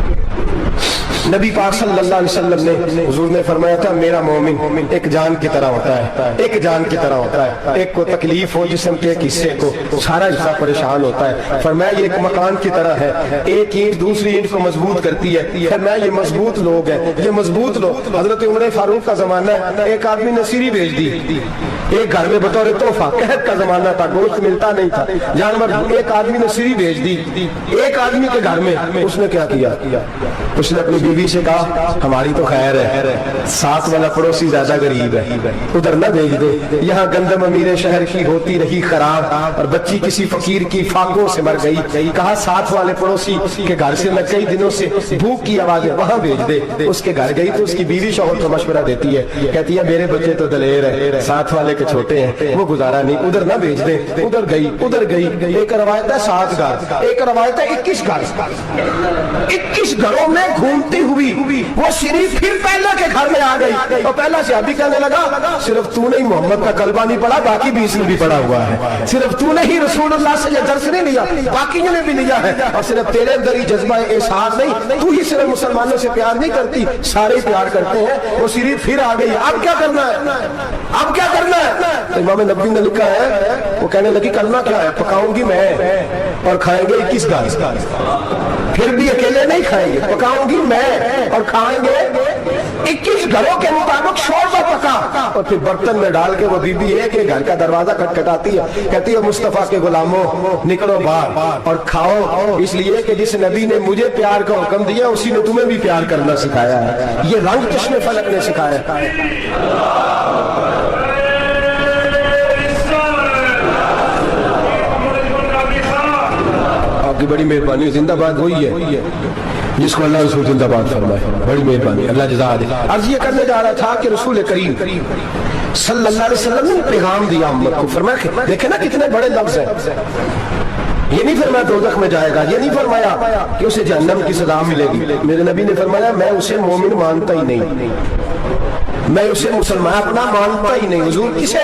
نبی پاک صلی اللہ علیہ وسلم نے حضور نے فرمایا تھا میرا مومن ایک جان کی طرح ہوتا ہے، ایک جان کی طرح ہوتا ہے، ایک کو تکلیف ہو جسم کے ایک حصے کو سارا حصہ پریشان ہوتا ہے، فرمایا یہ ایک مکان کی طرح ہے، ایک اینٹ دوسری اینٹ کو مضبوط کرتی ہے، فرمایا یہ مضبوط لوگ ہیں، یہ مضبوط لوگ۔ حضرت عمر فاروق کا زمانہ ہے، ایک آدمی نے سیری بھیج دی ایک گھر میں بطور تحفہ، قحط کا زمانہ تھا، گوشت ملتا نہیں تھا، جانور، ایک آدمی نے سیری بھیج دی ایک آدمی کے گھر میں، اس نے کیا کیا، اس نے اپنی بیوی سے کہا ہماری تو خیر ہے، ساتھ والا پڑوسی زیادہ غریب ہے، ادھر نہ بھیج دے، یہاں گندم امیر شہر کی ہوتی رہی خراب اور بچی کسی فقیر کی فاقوں سے مر گئی، کہا ساتھ والے پڑوسی کے گھر سے میں کئی دنوں سے بھوک کی آوازیں وہاں بھیج دے۔ اس کے گھر گئی تو اس کی بیوی شوہر کو مشورہ دیتی ہے، کہتی ہے میرے بچے تو دلیر ہے، ساتھ والے کے چھوٹے ہیں، وہ گزارا نہیں، ادھر نہ بھیج دے، ادھر گئی۔ ایک روایت ہے 7 گھر، ایک روایت ہے 21 گھر، 21 گھروں میں گھومتی ہوئی وہ شریف پھر پہلا کے گھر میں آ گئی، اور پہلا صحابی کہنے لگا صرف تو نہیں محمد کا کلمہ نہیں پڑھا، باقی 20 نے بھی پڑھا ہوا ہے، صرف تو نے ہی رسول اللہ سے یہ درس نہیں لیا، باقیوں نے بھی لیا ہے، اور صرف تیرے اندر ہی جذبہ احساس نہیں، تو ہی صرف مسلمانوں سے پیار نہیں کرتی، سارے پیار کرتے ہیں۔ وہ شریف پھر آ گئی، اب کیا کرنا ہے، اب کیا کرنا ہے؟ امام نبوی نے لکھا ہے وہ کہنے لگی کرنا کیا ہے، پکاؤں گی میں اور کھائیں گے 21 گھر، پھر بھی اکیلے نہیں کھائیں گے، پکاؤں گی میں اور کھائیں گے 21 گھروں کے مطابق شوربہ پکا، اور پھر برتن میں ڈال کے وہ بی بی ایک گھر کا دروازہ کھٹکھٹاتی ہے، کہتی ہے مصطفیٰ کے غلاموں نکلو باہر اور کھاؤ، اس لیے کہ جس نبی نے مجھے پیار کا حکم دیا اسی نے تمہیں بھی پیار کرنا سکھایا ہے، یہ رنگ چشم فلک نے سکھایا ہے۔ آپ کی بڑی مہربانی، زندہ باد وہی ہے جس کو اللہ رسول زندہ باد فرمائے، بڑی مہربانی، اللہ جزا دے۔ عرض یہ کرنے جا رہا تھا کہ رسول کریم صلی اللہ علیہ وسلم نے پیغام دیا امت کو، فرمایا دیکھیں نا کتنے بڑے لفظ ہیں، یہ نہیں فرمایا دوزخ میں جائے گا، یہ نہیں فرمایا کہ اسے جہنم کی سزا ملے گی، میرے نبی نے فرمایا میں اسے مومن مانتا ہی نہیں، मैं उसे मुसलमान अपना मानता ही नहीं। हुजूर किसे?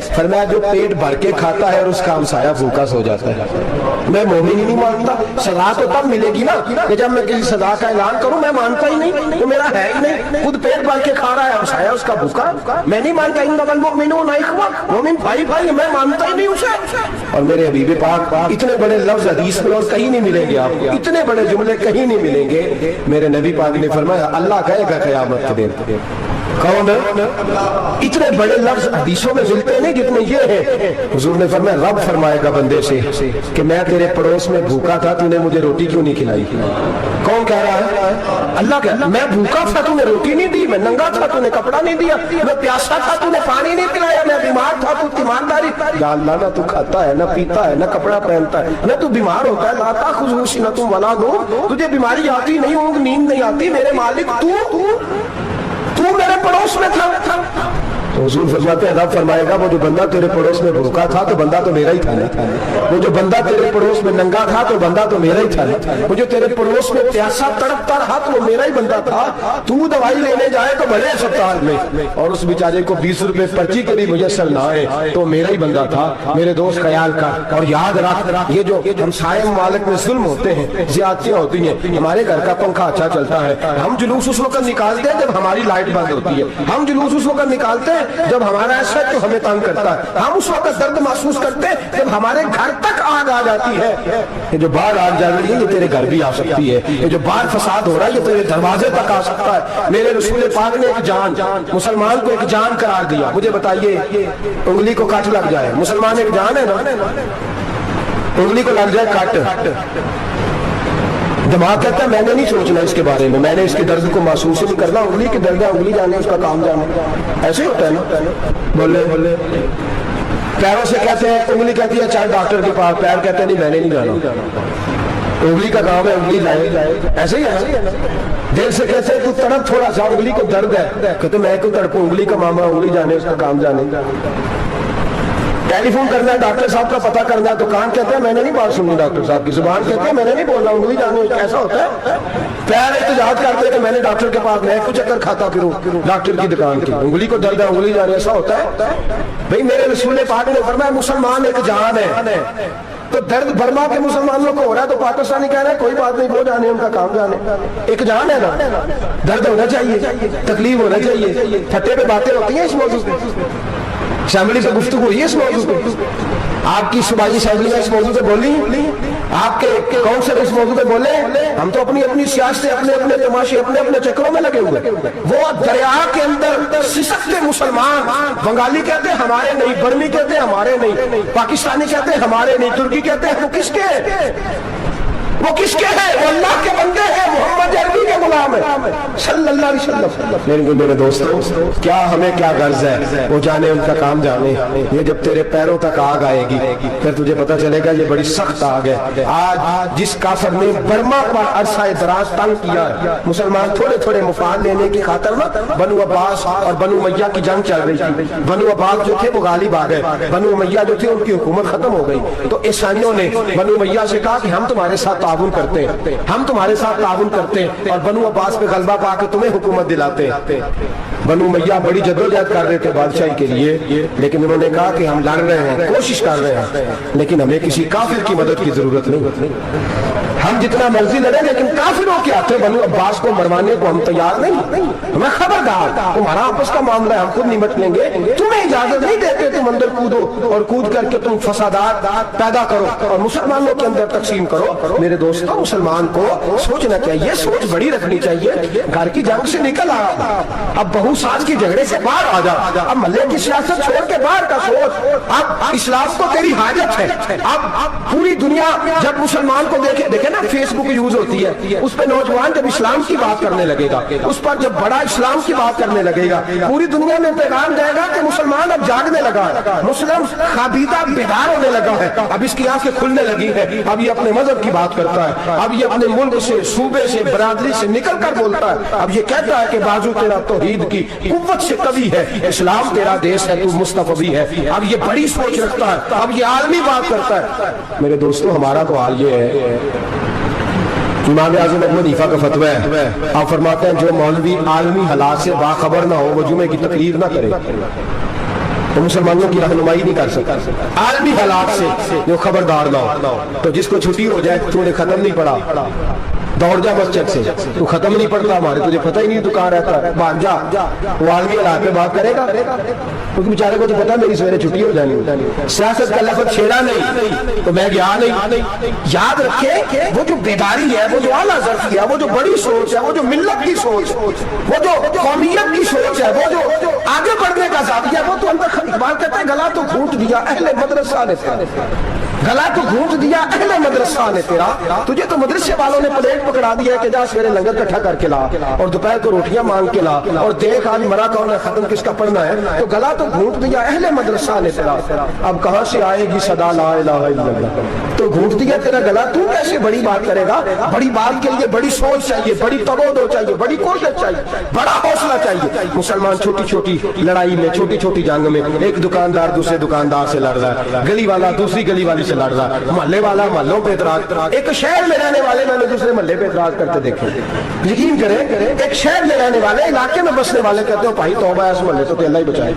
फरमाया जो पेट भर के खाता है और उसका हमसाया भूखा सो जाता है। मैं मोमिन ही नहीं मानता। सजा तो तब मिलेगी ना कि जब मैं किसी सजा का ऐलान करूं। मैं मानता ही नहीं, तो मेरा है ही नहीं। खुद पेट भर के खा रहा है, हमसाया उसका भूखा। मैं नहीं मानता। इन्नमल मुमिनूना इख्वा, मोमिन भाई भाई, मैं मानता ही नहीं उसे। और मेरे हबीब पाक इतने बड़े लफ्ज हदीस में और कहीं नहीं मिलेंगे आपको, इतने बड़े जुमले कहीं नहीं मिलेंगे। मेरे नबी पाक ने फरमाया अल्लाह कहेगा क़यामत के दिन, कौन? इतने बड़े लफ्ज हदीसों में मिलते नहीं जितने ये हैं। हुजूर ने फरमाया रब फरमाएगा बंदे से कि मैं तेरे पड़ोस में भूखा था, तूने मुझे रोटी क्यों नहीं खिलाई? कौन कह रहा है? अल्लाह कह, मैं भूखा था, तूने रोटी नहीं दी। मैं नंगा था, तूने कपड़ा नहीं दिया। मैं प्यासा था, तूने पानी नहीं पिलाया। मैं बीमार था, तू ईमानदारी। या अल्लाह, ना तू खाता है, ना पीता है, ना कपड़ा पहनता है, ना तू बीमार होता है। लाता खुशूसी ना तुम वला दो, तुझे बीमारी आती नहीं, ऊँग नींद नहीं आती। मेरे मालिक तू मेरे पड़ोस में था। तो हुजूर फरमाते हैं रब फरमाएगा वो जो बंदा तेरे पड़ोस में भूखा था तो बंदा तो मेरा ही था। वो जो बंदा तेरे पड़ोस में नंगा था तो बंदा तो मेरा ही था। वो जो तेरे पड़ोस में प्यासा तड़पता रहा तो वो मेरा ही बंदा था। तू दवाई लेने जाए तो भले अस्पताल में और उस बेचारे को 20 रुपए पर्ची के भी मुयस्सर ना आए तो मेरा ही बंदा था। मेरे दोस्त ख्याल कर और याद रख, ये जो हमसाये मालिक में जुल्म होते हैं, ज्यादतियां होती हैं। हमारे घर का पंखा अच्छा चलता है, हम जुलूस उस वक्त निकालते हैं जब हमारी लाइट बंद होती है। हम जुलूस उस वक्त निकालते हैं जब हमारा ऐसा तो हमें तंग करता है। हम उस वक्त दर्द महसूस करते हैं जब हमारे घर तक आग आ जाती है। ये जो बाहर आग जा रही है ये तेरे घर भी आ सकती है। ये जो बाहर फसाद हो रहा है ये तेरे दरवाजे तक आ सकता है। मेरे रसूल पाक ने एक जान, मुसलमान को एक जान करार दिया। मुझे बताइए, उंगली को काट लग जाए, मुसलमान एक जान है ना? उंगली को लग जाए काट, दिमाग कहता है मैंने नहीं सोचना इसके बारे में, मैंने इसके दर्द को महसूस ही नहीं करना। उंगली के दर्द है, उंगली जाने, उसका काम जाने। ऐसे ही होता है ना? बोले पैरों से कहते हैं, उंगली कहती है चाहे डॉक्टर के पास, पैर कहते हैं नहीं मैंने नहीं जाना, उंगली का काम है उंगली जाए। ऐसे ही है ना? दिल से कहते हैं तू तड़प थोड़ा सा, उंगली को दर्द है, कहते मैं क्यों तड़पूं, उंगली का मामला, उंगली जाने, उसका काम जाने। टेलीफोन करना है, डॉक्टर साहब का पता करना है तो कान कहते हैं मैंने नहीं बात सुननी डॉक्टर साहब की, जुबान कहते हैं मैंने नहीं बोलना, उंगली जाने। कैसा होता है? पैर एहतजाज करते हैं कि मैंने डॉक्टर के पास, मैं कुछ चक्कर खाता फिरूं डॉक्टर की दुकान की, उंगली को दर्द है उंगली जाने। ऐसा होता है भाई? मेरे रसूल पाक ने फरमाया मुसलमान एक जान है। तो दर्द बर्मा के मुसलमानों को हो रहा है तो पाकिस्तानी कह रहे हैं कोई बात नहीं, वो जाने, उनका काम जाने। एक जान है ना, दर्द होना चाहिए, तकलीफ होना चाहिए। फटे पे बातें होती हैं इस मौजूद पे, असेंबली पे गुफ्तगू हुई है इस मौजू पे, आपकी सूबाई असेंबली में इस मौजू पे बोली, आपके कौन से इस मौजू पे बोले? हम तो अपनी अपनी सियासत, अपने अपने तमाशे, अपने अपने चक्रों में लगे हुए। वो दरिया के अंदर सिसकते मुसलमान, बंगाली कहते हैं हमारे नहीं, बर्मी कहते हैं हमारे नहीं, पाकिस्तानी कहते हैं हमारे नहीं, तुर्की कहते हैं। वो किसके हैं? वो किसके हैं? वो अल्लाह के बंदे हैं, मोहम्मद अरबी के गुलाम है सल्लल्लाहु अलैहि वसल्लम। मेरे दोस्तों, क्या हमें क्या गर्ज है? वो जाने, उनका काम जाने। ये जब तेरे पैरों तक आग आएगी फिर तुझे पता चलेगा ये बड़ी सख्त आग है। आज जिस काफिर ने बर्मा पर अरसा दराज तंग किया है, मुसलमान थोड़े थोड़े मुफाद लेने की खातर ना बनु अब्बास और बनु मैया की जंग चल रही थी। बनु अब्बास जो थे वो गालिब आ गए, बनु मैया जो थे उनकी हुकूमत खत्म हो गई। तो ईसाइयों ने बनु मैया से कहा कि हम तुम्हारे साथ ताउन करते हैं, हम तुम्हारे साथ ताउन करते हैं और बनु अब्बास पे गलबा पाकर तुम्हें हुकूमत दिलाते हैं। बनु मैया बड़ी जद्दोजहद कर रहे थे बादशाही के लिए, लेकिन उन्होंने कहा कि हम लड़ रहे हैं, कोशिश कर रहे हैं, लेकिन हमें किसी काफिर की मदद की जरूरत नहीं। हम जितना मर्जी लड़े लेकिन काफिरों के हाथ में बनु अब्बास को मरवाने को हम तैयार नहीं। हमें खबरदार, तुम्हारा आपस का मामला है, हम खुद निपट लेंगे, तुम्हें इजाजत नहीं देते तुम अंदर कूदो और कूद करके तुम फसादात पैदा करो और मुसलमानों के अंदर तकसीम करो। मेरे दोस्तों, मुसलमान को सोचना चाहिए, सोच बड़ी रखनी चाहिए। घर की जंग से निकल आ, अब बहु साज के झगड़े से बाहर आ जा, अब मल्ले की सियासत छोड़ के बाहर का सोच। अब इस्लाम को तेरी हाजत है। अब पूरी दुनिया जब मुसलमान को देखे ना, फेसबुक यूज होती है, उस पर नौजवान जब इस्लाम की बात करने लगेगा, उस पर जब बड़ा इस्लाम की बात करने लगेगा, पूरी दुनिया में पैगाम जाएगा कि मुसलमान अब जागने लगा है, मुस्लिम खाबीदा बेदार होने लगा है, अब इसकी आंखें खुलने लगी है, अब ये अपने मजहब की बात करता है, अब ये अपने मुल्क से, सूबे से, बरादरी से निकल कर बोलता है, अब ये कहता है कि बाजू तेरा तौहीद की कुव्वत से कवी है, इस्लाम तेरा देश है, तू मुस्तफवी है। अब ये बड़ी सोच रखता है, अब ये आलमी बात करता है। मेरे दोस्तों, हमारा तो हाल ये है इमाम आज़म अबू हनीफा का फतवा है, आप फरमाते हैं जो मौलवी आलमी हालात से बाखबर ना हो वो जुमे की तकरीर ना करे तो मुसलमानों की रहनुमाई नहीं कर सकता। आलमी हालात से जो खबरदार ना हो, तो जिसको छुट्टी हो जाए तूने खत्म नहीं पढ़ा दौड़ जा मस्जिद से, तू खत्म नहीं पढ़ता हमारे, तुझे पता ही नहीं तू कहाँ रहता है, भाग जा। वो आलमी हालात पे बात करेगा क्योंकि बेचारे को तो पता मेरी सवेरे छुट्टी हो जानी। सियासत का लफ्ज़ छेड़ा नहीं तो मैं गया नहीं। याद रखे वो जो बेदारी है, वो जो आला ज़र्फ़ है, वो जो बड़ी सोच है, वो जो मिल्लत की सोच, वो जो कौमियत की सोच है, वो जो आगे बढ़ने का ज़ाविया, वो तो अंदर इकबाल कहता है गला तो घूंट दिया अहले मदरसा ने तेरा, गला तो घूंट दिया अहले मदरसा ने तेरा। तुझे तो मदरसे वालों ने प्लेट पकड़ा दिया है कि जा सवेरे लंगर इकट्ठा करके ला और दोपहर को रोटियां मांग के ला और देख आज मरा कौन है, खत्म किसका पढ़ना है, तो गला तो घूंट दिया अहले मदरसा ने तेरा। अब कहां से आएगी सदा ला इलाहा इल्लल्लाह, तो घूंट दिया तेरा गला, तू कैसे बड़ी बात करेगा। बड़ी बात के लिए बड़ी सोच चाहिए, बड़ी तगोदो चाहिए, बड़ी कोशिश चाहिए, बड़ा हौसला चाहिए। मुसलमान छोटी छोटी लड़ाई में, छोटी छोटी जंग में, एक दुकानदार दूसरे दुकानदार से लड़ रहा है, गली वाला दूसरी गली वाली से लड़ रहा है, मोहल्ले वाला मोहल्लों पे इतराज, एक शहर में रहने वाले मैंने दूसरे मोहल्ले पे इतराज करते देखे। यकीन करें एक शहर में रहने वाले, इलाके में बसने वाले कहते हो भाई तौबा है इस मोहल्ले से, तो अल्लाह ही बचाए।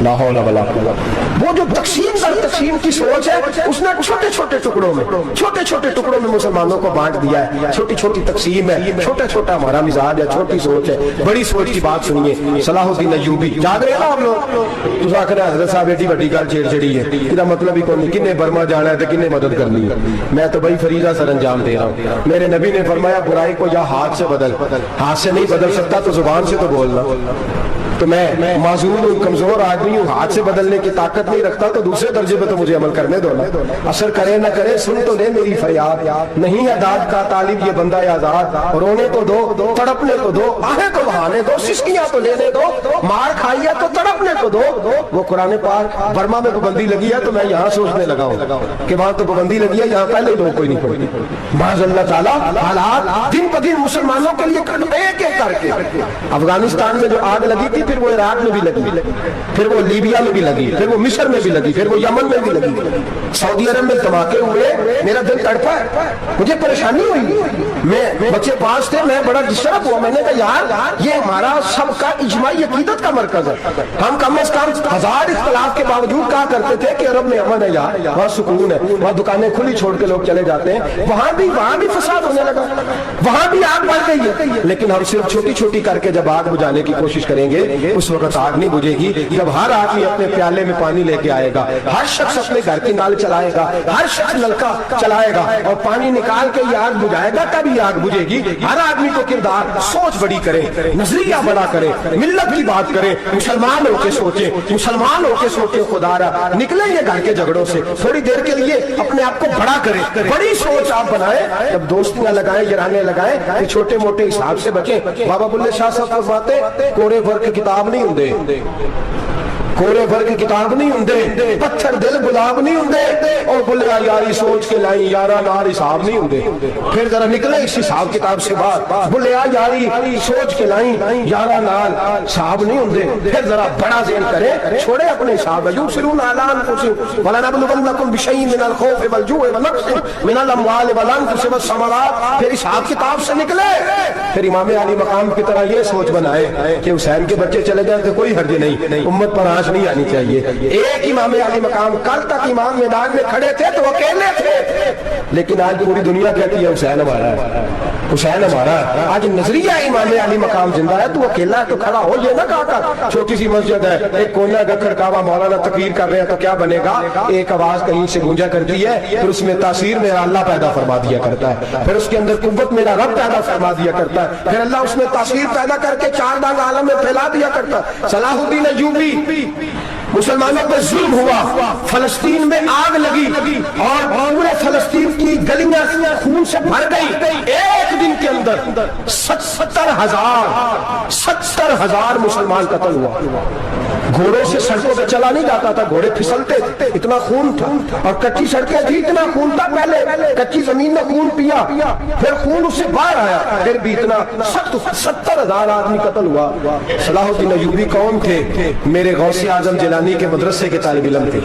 ला हौला वला कुव्वता। वो जो तकसीम दर तकसीम की सोच है उसने छोटे छोटे टुकड़ों में, छोटे छोटे टुकड़ों में मुसलमानों को बांट दिया है। छोटी छोटी तकसीम है, छोटा छोटा हमारा मिजाज है, छोटी सोच है। बड़ी सोच की बात सुनिए, सलाहुद्दीन अय्यूबी याद रहे ना आप लोग, तुम आखिर हजरत साहब एडी बड़ी गल छेड़ी है, इसका मतलब ही कोई किन्ने बर्मा जाना है तो किन्ने मदद करनी है। मैं तो भाई फरीजा सर अंजाम दे रहा हूँ। मेरे नबी ने फरमाया बुराई को या हाथ से बदल, हाथ से नहीं बदल सकता तो जुबान से तो बोलना। तो मैं माजूर हूँ, कमजोर आदमी हूँ, हाथ से बदलने की ताकत नहीं रखता, तो दूसरे दर्जे पे तो मुझे अमल करने दो ना। असर करे ना करे सुन तो ले मेरी फरियाद, नहीं है दाद का तालिब ये बंदा आजाद, रोने तो दो, तड़पने तो दो, आहे तो बहाने दो, सिस्कियां तो लेने दो, मार खाई है तो तड़पने तो दो। वो कुरान पाक बर्मा में पाबंदी लगी है तो मैं यहाँ सोचने लगा हूँ कि वहां तो पाबंदी लगी है, यहाँ पहले लोग कोई नहीं पढ़ती। माज़अल्लाह ताला हालात दिन ब दिन मुसलमानों के लिए एक एक करके, अफगानिस्तान में जो आग लगी थी फिर वो इराक में भी लगी, फिर वो लीबिया में भी लगी, फिर वो मिस्र में भी लगी, फिर वो यमन में भी लगी, सऊदी अरब में धमाके हुए, मेरा दिल तड़पा, मुझे परेशानी हुई। मैं बच्चे पास थे, मैं बड़ा डिस्टर्ब हुआ। मैंने कहा यार ये हमारा सबका इजमाई अकीदत का मरकज है, हम कम से कम 1000 इख्तिलाफ के बावजूद कहा करते थे कि अरब में अमन है, यार वहाँ सुकून है, वहाँ दुकानें खुली छोड़ के लोग चले जाते हैं, वहाँ भी फसाद होने लगा, वहाँ भी आग बढ़ गई है। लेकिन हम सिर्फ छोटी छोटी करके जब आग बुझाने की कोशिश करेंगे उस वक्त आग नहीं बुझेगी। जब हर आदमी अपने प्याले में पानी लेके आएगा, हर शख्स अपने घर की नाल चलाएगा, हर शख्स नलका चलाएगा और पानी निकाल के ये आग बुझाएगा, तभी आग बुझेगी। हर आदमी को किरदार सोच बड़ी करे, नजरिया बड़ा करे, मिल्लत की बात करे, मुसलमान होके सोचे, मुसलमान होके सोचे खुदारा निकलेंगे घर के झगड़ों से, थोड़ी देर के लिए अपने आप को बड़ा करे, बड़ी सोच आप बनाए। जब दोस्तियां लगाए, गिराने लगाए, छोटे मोटे हिसाब से बचे। बाबा बुल्ले शाह साहब फरमाते कोरे वर्क किताब नहीं होंगे, कोरे वर्ग किताब नहीं होंगे, पत्थर दिल गुलाब नहीं होंगे, और बुलिया यारी सोच के लाई यारा नार हिसाब नहीं होंगे। फिर जरा निकले इस हिसाब किताब से बात, बुलिया यारी सोच के लाई यारा नार हिसाब नहीं होंगे। फिर जरा बड़ा ज़हन करे, छोड़े अपने हिसाब। युसिरून अला अनफुसिहिम वलनबलुवन्नकुम बिशैइन मिनल खौफि वल जुइ व नक्सिन मिनल अमवालि वल अनफुसि वस्समरात। फिर हिसाब किताब से निकले, फिर इमाम अली मकाम की तरह ये सोच बनाए कि हुसैन के बच्चे चले जाए तो कोई हर्ज नहीं, उम्मत पर आंच नहीं आनी चाहिए। एक इमाम अली मकाम, कल तक इमाम मैदान में खड़े थे तो अकेले थे, लेकिन आज पूरी दुनिया कहती है हुसैन हमारा है, हुसैन हमारा है। आज नजरिया इमाम अली मकाम जिंदा है, तू अकेला है तो खड़ा हो, ये ना कहा छोटी सी मस्जिद है, एक कोना का खड़कावा, मौलाना तकरीर कर रहे हैं तो क्या बनेगा, एक आवाज कहीं से गूंजा करती है, फिर उसमें तासीर मेरा अल्लाह पैदा फरमा दिया करता है, फिर उसके अंदर कुव्वत मेरा रब पैदा फरमा दिया करता है, फिर अल्लाह उसमें तासीर पैदा करके चार दाग आलम में फैला दिया करता है। सलाहुद्दीन अय्यूबी, मुसलमानों पर जुल्म हुआ, फलस्तीन में आग लगी और पूरे फलस्तीन की गलियां खून से भर गई। एक दिन के अंदर 70,000 मुसलमान कत्ल हुआ। घोड़ों से सड़कों पे चला नहीं जाता था, घोड़े फिसलते थे, इतना खून था, और कच्ची सड़कें थी, इतना खून था। पहले कच्ची जमीन में खून पिया, फिर खून उससे बाहर आया, फिर भी इतना 70,000 आदमी कत्ल हुआ। सलाहुद्दीन अय्यूबी कौन थे? मेरे गौसे आजम जिलानी के मदरसे के तालिब इल्म थे।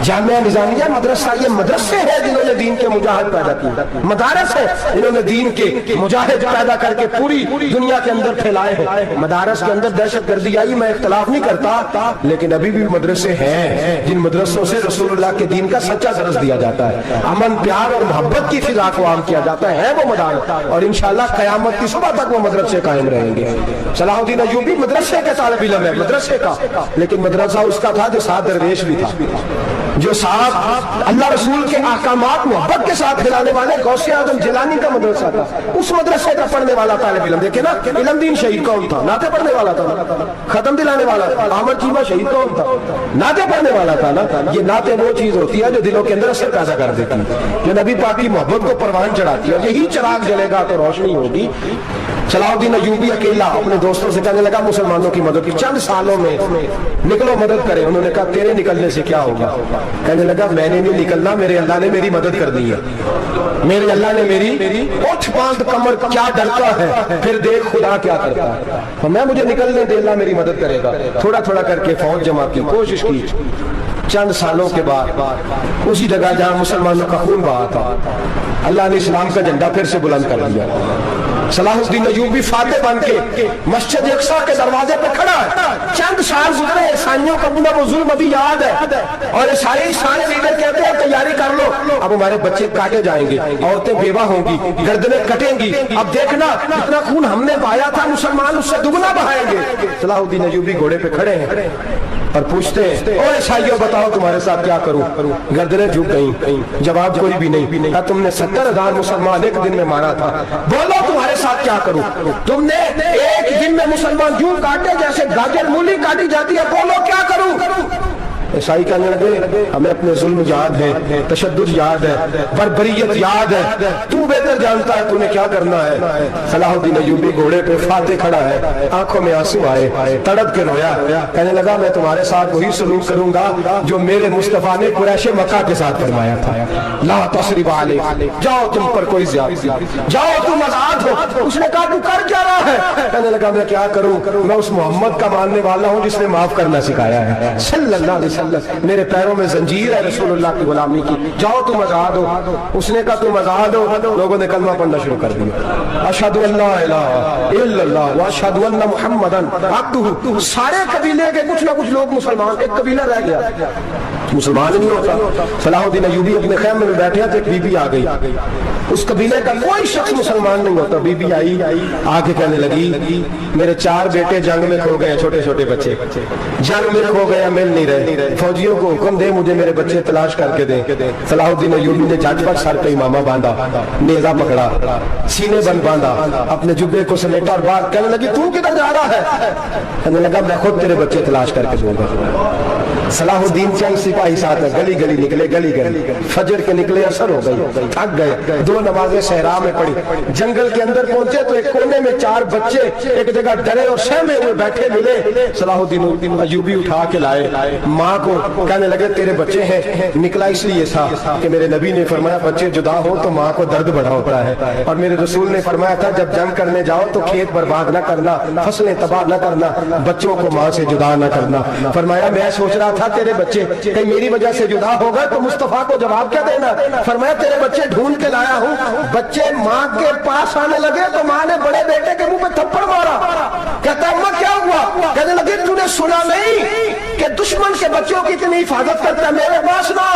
जामिया निजामिया मदरसा, ये मदरसे हैं जिन्होंने दीन के मुजाहिद पैदा किए, मदारस है जिन्होंने दीन के मुजाहिद पैदा करके पूरी दुनिया के अंदर फैलाए हैं। मदारस के अंदर दहशत गर्दी आई, मैं इख्तलाफ नहीं करता, लेकिन अभी भी मदरसे हैं जिन मदरसों से रसूलुल्लाह के दीन का सच्चा दर्स दिया जाता है, अमन प्यार और मोहब्बत की फिजा को आम किया जाता है वो मदारस, और इंशाअल्लाह क़यामत की सुबह तक वो मदरसे कायम रहेंगे। सलाहुद्दीन अय्यूबी मदरसे के तालिब इल्म है, मदरसे का, लेकिन मदरसा उसका था जो साथ दरवेश भी था, जो साथ अल्लाह रसूल के अहकामात मोहब्बत के साथ खिलाने वाले गौसे आजम जिलानी का मदरसा था। उस मदरसे का पढ़ने वाला तालिब इल्म, देखे ना, इल्मदीन शहीद कौन था? नाते पढ़ने वाला था, खत्म दिलाने वाला था। अहमद चीमा शहीद कौन था? नाते पढ़ने वाला था ना। ये नाते वो चीज होती है जो दिलों के अंदर असर पैदा कर देती है, जो नबी पाक की मोहब्बत को परवान चढ़ाती है। यही चिराग जलेगा तो रोशनी होगी। सलाहुद्दीन अय्यूबी अकेला अपने दोस्तों से कहने लगा मुसलमानों की मदद की, चंद सालों में निकलो मदद करें। उन्होंने कहा तेरे निकलने से क्या होगा? कहने लगा मैंने नहीं निकलना, मेरे अल्लाह ने मेरी मदद करनी है, मेरे अल्लाह ने मेरी उठ बांध कमर, क्या डरता है फिर देख खुदा क्या करता है। तो मैं मुझे निकलने दे, अल्लाह मेरी मदद करेगा। थोड़ा थोड़ा करके फौज जमा की, कोशिश की। चंद सालों के बाद उसी जगह जहां मुसलमानों का खून बहा था, अल्लाह ने इस्लाम का झंडा फिर से बुलंद कर दिया। सलाहुद्दीन अय्यूबी फातेह बन के मस्जिद अक्सा के दरवाजे पे खड़ा है। चंद साल गुजरे, ईसाइयों का वो जुल्म अभी याद है, और ईसाई सारे लीडर कहते हैं तैयारी कर लो, अब हमारे बच्चे काटे जाएंगे, औरतें बेवा होंगी, गर्दनें कटेंगी। अब देखना जितना खून हमने बहाया था मुसलमान उससे दुगना बहाएंगे। सलाहुद्दीन अय्यूबी घोड़े पे खड़े हैं और पूछते हैं ओ ईसाइयों बताओ तुम्हारे साथ क्या करूं? गर्दनें झुक गई, जवाब कोई भी नहीं। क्या तुमने 70,000 मुसलमान एक दिन में मारा था, बोलो तुम्हारे साथ क्या करूं? तुमने एक दिन में मुसलमान यूं काटे जैसे गाजर मूली काटी जाती है, बोलो क्या करूं? ईसाई कहने लगे हमें अपने जुल्म याद है, तशद्दुद याद है, बर्बरियत याद है, तू बेहतर जानता है तूने क्या करना है। सलाहुद्दीन अय्यूबी घोड़े पे फातेह खड़ा है, आंखों में आंसू आए, तड़प के रोया, कहने लगा मैं तुम्हारे साथ वही सलूक करूंगा जो मेरे मुस्तफा ने कुरैश मक्का के साथ फरमाया था, ला तसरिब अलैक, जाओ तुम पर कोई ज़्यादती, जाओ तुम आजाद हो। उसने कहा तू कर क्या रहा है? कहने लगा मैं क्या करूं, मैं उस मोहम्मद का मानने वाला हूं जिसने माफ करना सिखाया है, सल्लल्लाहु अलैहि वसल्लम। मेरे पैरों में जंजीर है रसूलुल्लाह की गुलामी की, जाओ तुम आजाद हो। उसने कहा तुम आजाद हो, लोगों ने कलमा पढ़ना शुरू कर दिया, अशहदु अल्ला इलाहा इल्लल्लाह व अशहदु अन्ना मुहम्मदन अब्दुहु। सारे कबीले के कुछ ना कुछ लोग मुसलमान, एक कबीला रह गया मुसलमान नहीं होता। सलाहुद्दीन अय्यूबी अपने खैमे में बैठे थे, एक बीबी आ गई, उस कबीले का कोई शख्स मुसलमान नहीं होता। बीबी आई, आके कहने लगी मेरे 4 बेटे जंग में खो गए, छोटे छोटे बच्चे जंग में खो गए, मिल नहीं रहे, फौजियों को हुक्म दे मुझे मेरे बच्चे तलाश करके दे। सलाहुद्दीन अय्यूबी ने झटपट सर पे इमामा बांधा, नेजा पकड़ा, सीने बंद बांधा, अपने जुब्बे को समेटा और बात कहने लगी तू किधर जा रहा है? कहने लगा मैं खुद तेरे बच्चे तलाश करके दूंगा। सलाहुद्दीन चंद सिपाही साथ है, गली गली निकले, गली गली फजर के निकले, असर हो गई, थक गए, 2 नमाजें सहरा में पड़ी, जंगल के अंदर पहुंचे तो एक कोने में 4 बच्चे एक जगह डरे और सहमे हुए बैठे मिले। सलाहुद्दीन अय्यूबी उठा के लाए, माँ को कहने लगे तेरे बच्चे हैं। निकला इसलिए था कि मेरे नबी ने फरमाया बच्चे जुदा हो तो माँ को दर्द बड़ा होता है, और मेरे रसूल ने फरमाया था जब जंग करने जाओ तो खेत बर्बाद न करना, फसलें तबाह न करना, बच्चों को माँ से जुदा न करना। फरमाया मैं सोच रहा था तेरे बच्चे कहीं मेरी वजह से जुदा हो गए तो मुस्तफा को जवाब क्या देना। फरमाया तेरे बच्चे ढूंढ के लाया हूँ। बच्चे माँ के पास आने लगे तो माँ ने बड़े बेटे के मुंह पे थप्पड़ मारा। कहता अम्मा क्या हुआ? कहने लगे तूने सुना नहीं कि दुश्मन के बच्चों की इतनी हिफाजत करता है, मेरे पास ना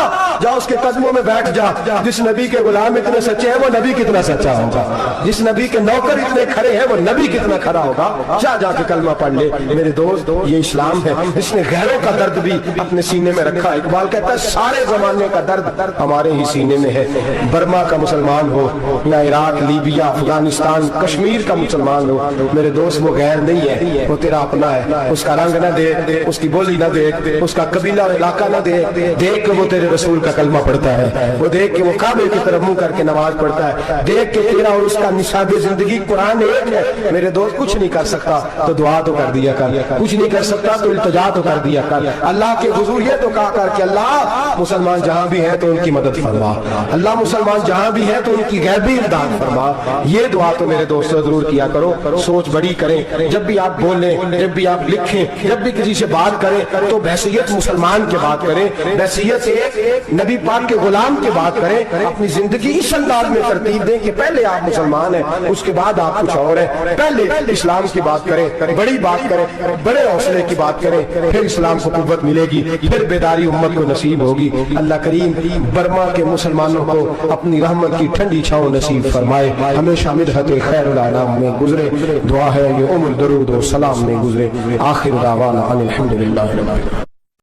जा, उसके कदमों में बैठ जा। जिस नबी के गुलाम इतने सच्चे हैं वो नबी कितना सच्चा होगा, जिस नबी के नौकर इतने खड़े हैं वो नबी कितना खड़ा होगा। जा जाके कलमा पढ़ ले मेरे दोस्त, ये इस्लाम है, इसने गैरों का दर्द भी अपने सीने में रखा। इकबाल कहता है सारे जमाने का दर्द हमारे ही सीने में है। बर्मा का मुसलमान हो या इराक, लीबिया, अफगानिस्तान, कश्मीर का मुसलमान हो, मेरे दोस्त वो गैर नहीं है, वो तेरा अपना है। उसका रंग ना देख, उसकी बोली ना देख, उसका कबीला और इलाका ना देख, देख के वो तेरे रसूल का कलमा पढ़ता है, वो देख के वो काबे की तरफ मुंह करके नमाज पढ़ता है, देख के तेरा और उसका निशाब जिंदगी कुरान एक है। मेरे दोस्त कुछ नहीं कर सकता तो दुआ तो कर दिया कर, कुछ नहीं कर सकता तो इल्तिजा तो कर दिया कर। अल्लाह के हुजूर ये तो कहा कर कि अल्लाह मुसलमान जहां भी है तो उनकी मदद फरमा, अल्लाह मुसलमान जहां भी है तो उनकी गैबी इमदाद फरमा। ये दुआ तो मेरे दोस्तों जरूर किया करो, सोच बड़ी करें। जब भी आप बोलें जब भी आप लिखें, जब भी किसी से बात करें तो बहसीयत मुसलमान के बात करें, बहसीयत एक नबी पाक के गुलाम के बात करें। अपनी जिंदगी इस अंदाज में तरतीब दें कि पहले आप मुसलमान हैं, उसके बाद आप कुछ और हैं। पहले इस्लाम की बात करें, बड़ी बात करें, बड़े हौसले की बात करें, फिर इस्लाम को कुव्वत मिलेगी, फिर बेदारी उम्मत को नसीब होगी। अल्लाह करीम बर्मा के मुसलमानों को अपनी रहमत की ठंडी छांव नसीब फरमाए, हमेशा मिदहत खैरुल आनाम में गुजरे। दुआ है ये उम्र दरूद और सलाम में गुजरे। आखिर दावाना अनिल हम्दुलिल्लाह।